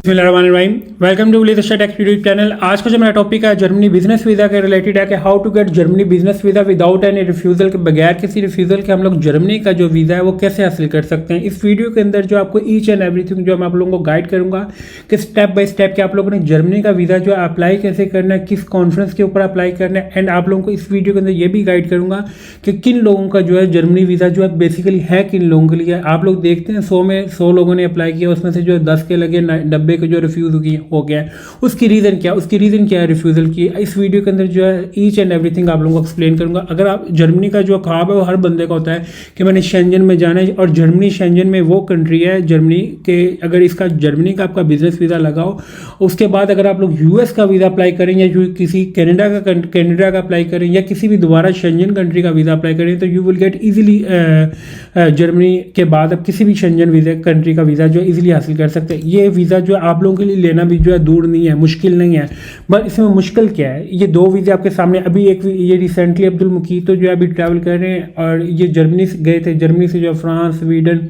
बिस्मिल्लाहिर्रहमानिर्रहीम। Welcome to latest tech YouTube channel. आज का जो मेरा टॉपिक है जर्मनी बिजनेस वीज़ा के रिलेटेड है कि how to get Germany business visa without any refusal के बगैर किसी रिफ्यूज़ल के हम लोग जर्मनी का जो वीज़ा है वो कैसे हासिल कर सकते हैं। इस वीडियो के अंदर जो आपको ईच एंड एवरीथिंग जो मैं आप लोगों को गाइड करूंगा कि स्टेप बाय स्टेप कि आप लोगों ने जर्मनी का वीज़ा जो है अप्लाई कैसे करना है, किस कॉन्फ्रेंस के ऊपर अप्लाई करना है, एंड आप लोगों को इस वीडियो के अंदर ये भी गाइड करूंगा कि किन लोगों का जो है जर्मनी वीज़ा जो है बेसिकली है किन लोगों के लिए। आप लोग देखते हैं 100 में 100 लोगों ने अप्लाई किया, उसमें से जो 10 के लगे, 90 के जो रिफ्यूज़ हो गया। उसकी रीज़न क्या है रिफ्यूज़ल की, इस वीडियो के अंदर जो है ईच एंड एवरीथिंग आप लोगों को एक्सप्लेन करूंगा। अगर आप जर्मनी का जो ख्वाब है वो हर बंदे का होता है कि मैंने शेंजन में जाना है, और जर्मनी शेंजन में वो कंट्री है जर्मनी के, अगर इसका जर्मनी का आपका बिजनेस वीज़ा लगाओ, उसके बाद अगर आप लोग यूएस का वीज़ा अप्लाई करें या किसी कनाडा का अप्लाई करें या किसी भी दोबारा शेंजन कंट्री का वीज़ा अप्लाई करें तो you will gate easily Germany के बाद आप किसी भी शेंजन वीज़ा कंट्री का वीज़ा जो ईजिली हासिल कर सकते हैं। ये वीज़ा जो आप लोगों के लिए लेना भी जो है दूर नहीं है, मुश्किल नहीं है। बट इसमें मुश्किल क्या है, ये दो वीज़े आपके सामने, अभी एक ये रिसेंटली अब्दुल मुकीत तो जो है अभी ट्रैवल कर रहे हैं और ये जर्मनी से गए थे, जर्मनी से जो France, Sweden,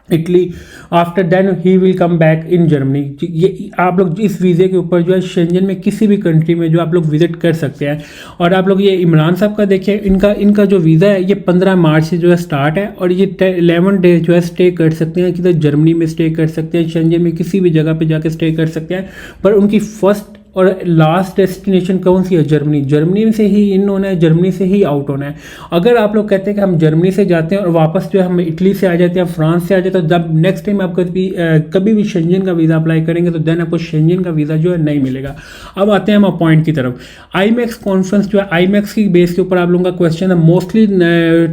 Italy, after then he will come back in Germany. ये आप लोग इस वीज़े के ऊपर जो है शेंजन में किसी भी कंट्री में जो आप लोग विजिट कर सकते हैं। और आप लोग ये इमरान साहब का देखिए, इनका जो वीज़ा है ये 15 मार्च से जो है स्टार्ट है और ये 11 डेज जो है स्टे कर सकते हैं, किधर जर्मनी में स्टे कर सकते हैं, शेंजन में किसी भी जगह पे जाके स्टे कर सकते हैं। पर उनकी फर्स्ट और लास्ट डेस्टिनेशन कौन सी है? जर्मनी। जर्मनी से ही इन होना है, जर्मनी से ही आउट होना है। अगर आप लोग कहते हैं कि हम जर्मनी से जाते हैं और वापस जो है हम इटली से आ जाते हैं, फ्रांस से आ जाते हैं, तो जब नेक्स्ट टाइम आप कभी भी शेंजन का वीज़ा अप्लाई करेंगे तो देन आपको शेंजन का वीज़ा जो है नहीं मिलेगा। अब आते हैं हम पॉइंट की तरफ। आईमैक्स कॉन्फ्रेंस जो है, आईमैक्स की बेस के ऊपर आप लोगों का क्वेश्चन है। मोस्टली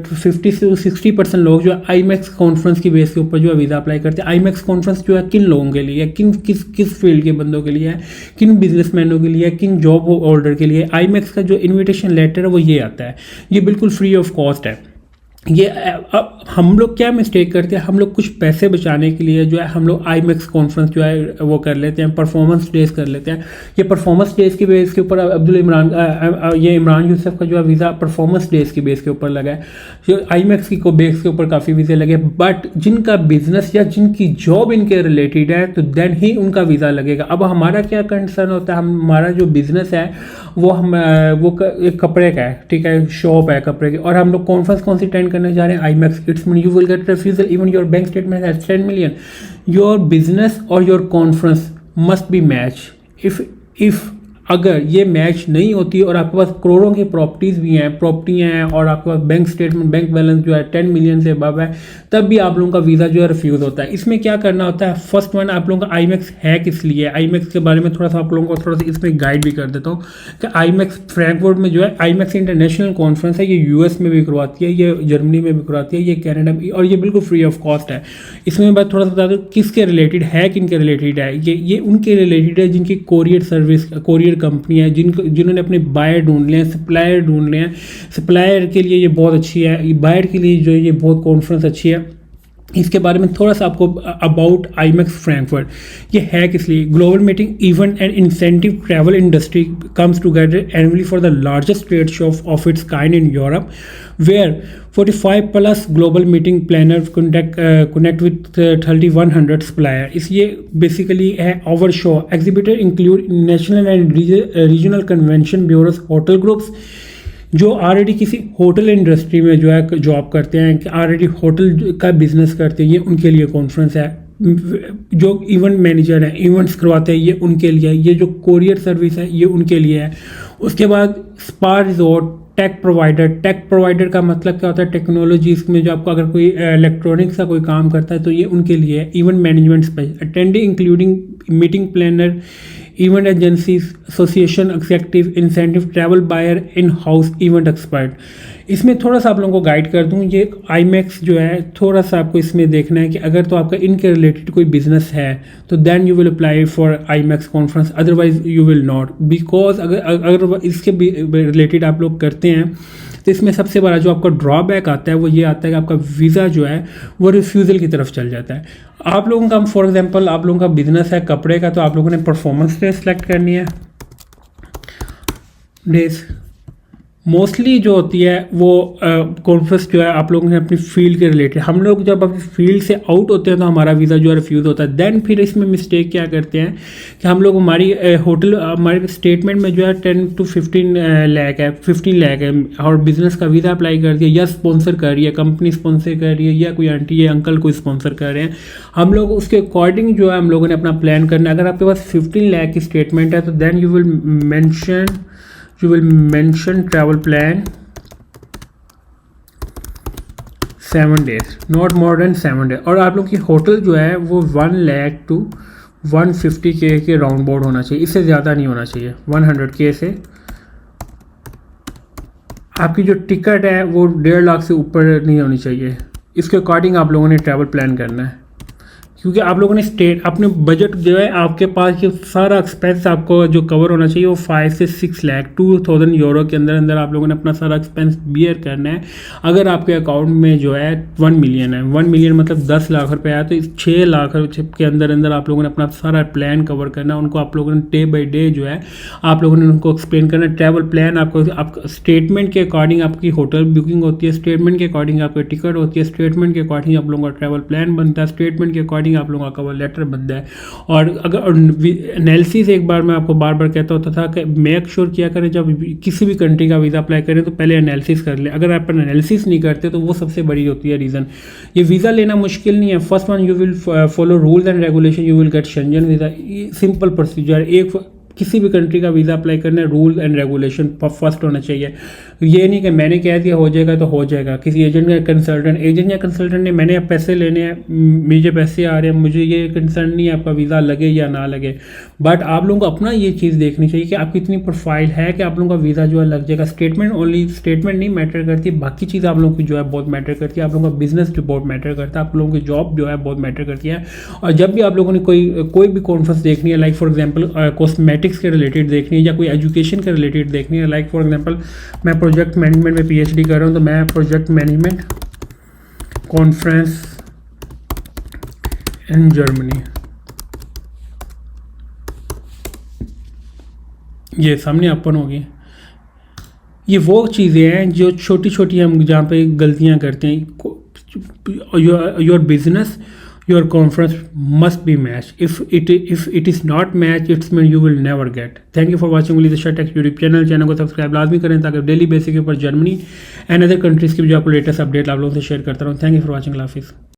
50 से 60% लोग जो है आईमैक्स कॉन्फ्रेंस की बेस के ऊपर जो है वीज़ा अप्लाई करते हैं। आईमैक्स कॉन्फ्रेंस जो है किन लोगों के लिए, किस फील्ड के बंदों के लिए है, किन बिजनेसमैनों के लिए, किन जॉब होल्डर के लिए। आईमैक्स का जो इनविटेशन लेटर है वो ये आता है, ये बिल्कुल फ्री ऑफ कॉस्ट है। ये अब हम लोग क्या मिस्टेक करते हैं, हम लोग कुछ पैसे बचाने के लिए जो है हम लोग आईमैक्स कॉन्फ्रेंस जो है वो कर लेते हैं, परफॉर्मेंस डेज कर लेते हैं। ये परफॉर्मेंस डेज की बेस के ऊपर ये इमरान यूसुफ का जो है वीज़ा परफॉर्मेंस डेज की बेस के ऊपर लगा है। जो आईमैक्स की बेस के ऊपर काफ़ी वीज़े लगे, बट जिनका बिजनेस या जिनकी जॉब इनके रिलेटेड है तो देन ही उनका वीज़ा लगेगा। अब हमारा क्या कंसर्न होता है, हमारा जो बिजनेस है वो एक कपड़े का है, ठीक है, शॉप है कपड़े की, और हम लोग कॉन्फ्रेंस कौन सी अटेंड करने जा रहे हैं? IMAX. Its mean you will get refusal even your bank statement has 10 million. Your business और your conference must be match. If अगर ये मैच नहीं होती और आपके पास करोड़ों की प्रॉपर्टियाँ हैं और आपके पास बैंक स्टेटमेंट, बैंक बैलेंस जो है 10 मिलियन से अबव है, तब भी आप लोगों का वीज़ा जो है रिफ्यूज़ होता है। इसमें क्या करना होता है? फर्स्ट वन, आप लोगों का आईमैक्स है किस लिए? आईमैक्स के बारे में थोड़ा सा आप लोगों को थोड़ा सा इसमें गाइड भी कर देता हूँ कि आईमैक्स फ्रैंकफर्ट में जो है आईमैक्स इंटरनेशनल कॉन्फ्रेंस है, ये यूएस में भी करवाती है, ये जर्मनी में भी करवाती है, ये कनाडा में, और ये बिल्कुल फ्री ऑफ कॉस्ट है। इसमें मैं थोड़ा सा बता दूँ किसके रिलेटेड है, किनके रिलेटेड है। ये उनके रिलेटेड है जिनकी कोरियर सर्विस, कोरियर कंपनी है, जिन्होंने अपने बायर ढूंढ लिए हैं, सप्लायर ढूंढ लिए हैं। सप्लायर के लिए ये बहुत अच्छी है, बायर के लिए जो है ये बहुत कॉन्फ्रेंस अच्छी है। इसके बारे में थोड़ा सा आपको अबाउट आईमैक्स फ्रैंकफर्ट, ये है किस लिए? Global meeting event and incentive travel industry comes together annually for the largest trade show of its kind in Europe, where 45 plus global meeting planners connect with 3100 supplier। इसलिए basically है our show। Exhibitor include national and regional convention bureaus, hotel groups जो already किसी hotel industry में जो है job करते हैं, already hotel का बिजनेस करते हैं, ये उनके लिए कॉन्फ्रेंस है। जो इवेंट मैनेजर हैं, इवेंट्स करवाते हैं, ये उनके लिए है। ये जो कोरियर सर्विस है ये उनके लिए है। उसके बाद स्पा रिजॉर्ट, टेक प्रोवाइडर का मतलब क्या होता है? टेक्नोलॉजी में जो आपको अगर कोई इलेक्ट्रॉनिक्स का कोई काम करता है तो ये उनके लिए है। Event management special, attending including meeting planner, event agencies, association executive, incentive, travel buyer, in house event expert. इसमें थोड़ा सा आप लोगों को गाइड कर दूं, ये आईमैक्स जो है थोड़ा सा आपको इसमें देखना है कि अगर तो आपका इनके रिलेटेड कोई बिजनेस है तो then you will apply for IMEX conference, otherwise you will not. Because अगर इसके रिलेटेड आप लोग करते हैं तो इसमें सबसे बड़ा जो आपका ड्रॉबैक आता है वो ये आता है कि आपका वीज़ा जो है वो रिफ्यूज़ल की तरफ चल जाता है। आप लोगों का, फॉर एग्जांपल आप लोगों का बिजनेस है कपड़े का, तो आप लोगों ने परफॉर्मेंस डे सेलेक्ट करनी है, डेज मोस्टली जो होती है वो कॉन्फ्रेंस जो है आप लोगों ने अपनी फील्ड के रिलेटेड, हम लोग जब अपनी फील्ड से आउट होते हैं तो हमारा वीज़ा जो है रिफ्यूज़ होता है। देन फिर इसमें मिस्टेक क्या करते हैं कि हम लोग हमारी होटल हमारे स्टेटमेंट में जो है 10 to 15 लाख है, 15 लाख है, और बिजनेस का वीज़ा अप्लाई कर दिया, या स्पॉन्सर कर रही है कंपनी, स्पॉन्सर कर रही है, या कोई आंटी या अंकल कोई स्पॉन्सर कर रहे हैं। हम लोग उसके अकॉर्डिंग जो है हम लोगों ने अपना प्लान करना है। अगर आपके पास 15 लाख की स्टेटमेंट है तो then you will mention travel plan 7 days, not more than 7 days। और आप लोग की होटल जो है वो 1 लाख to 150K के राउंड बोर्ड होना चाहिए, इससे ज़्यादा नहीं होना चाहिए। 100K से आपकी जो टिकट है वो 1.5 लाख से ऊपर नहीं होनी चाहिए। इसके अकॉर्डिंग आप लोगों ने ट्रैवल प्लान करना है, क्योंकि आप लोगों ने स्टेट अपने बजट जो है आपके पास जो सारा एक्सपेंस आपको जो कवर होना चाहिए वो 5 से 6 लाख 2000 यूरो के अंदर अंदर आप लोगों ने अपना सारा एक्सपेंस बियर करना है। अगर आपके अकाउंट में जो है 1 मिलियन है, 1 मिलियन मतलब 10 लाख रुपए है, तो इस 6 लाख के अंदर अंदर आप लोगों ने अपना सारा प्लान कवर करना है। उनको आप लोगों ने डे बाई डे जो है आप लोगों ने उनको एक्सप्लेन करना है। ट्रैवल प्लान आपको स्टेटमेंट के अकॉर्डिंग आपकी होटल बुकिंग होती है, स्टेटमेंट के अकॉर्डिंग आपकी टिकट होती है, स्टेटमेंट के अकॉर्डिंग आप लोगों का ट्रैवल प्लान बनता है, स्टेटमेंट के अकॉर्डिंग आप लोगों का कवर लेटर बनता है। और अगर एनालिसिस एक बार मैं आपको बार बार कहता होता था कि मेक श्योर किया करें जब किसी भी कंट्री का वीज़ा अप्लाई करें तो पहले एनालिसिस कर लें। अगर आप एनालिसिस नहीं करते तो वो सबसे बड़ी होती है रीज़न। ये वीज़ा लेना मुश्किल नहीं है। First one, you will follow rules and regulation, you will gate Shenzhen visa. Simple procedure, एक किसी भी कंट्री का वीज़ा अप्लाई करना है, रूल एंड रेगुलेशन फर्स्ट होना चाहिए। ये नहीं कि मैंने कह दिया हो जाएगा तो हो जाएगा। किसी एजेंट या कंसल्टेंट ने मैंने अब पैसे लेने हैं, मुझे पैसे आ रहे हैं, मुझे ये कंसर्न नहीं है आपका वीज़ा लगे या ना लगे। बट आप लोगों को अपना ये चीज़ देखनी चाहिए कि आपकी इतनी प्रोफाइल है कि आप लोगों का वीज़ा जो है लग जाएगा। स्टेटमेंट नहीं मैटर करती, बाकी चीज़ आप लोगों की जो है बहुत मैटर करती है। आप लोगों का बिजनेस जो बहुत मैटर करता है, आप लोगों की जॉब जो है बहुत मैटर करती है। और जब भी आप लोगों ने कोई भी कॉन्फ्रेंस देखनी है, लाइक फॉर एग्जाम्पल कॉस्मेटिक्स के रिलेटेड देखनी है या कोई एजुकेशन के रिलेटेड देखनी है, लाइक फॉर एग्जांपल मैं प्रोजेक्ट मैनेजमेंट में पीएचडी कर रहा हूं तो मैं project management conference in Germany, ये सामने ओपन होगी। ये वो चीज़ें हैं जो छोटी छोटी हम जहाँ पे गलतियाँ करते हैं। Your business, your conference must be matched. If it is not matched, it's mean you will never get. Thank you for watching only the Tech YouTube channel को सब्सक्राइब लाजमी करें ताकि डेली बेसिस के ऊपर जर्मनी एंड अदर कंट्रीज़ की भी जो आपको लेटेस्ट अपडेट आप लोगों से शेयर करता रहूँ। Thank you for watching. अल्लाह हाफिज़।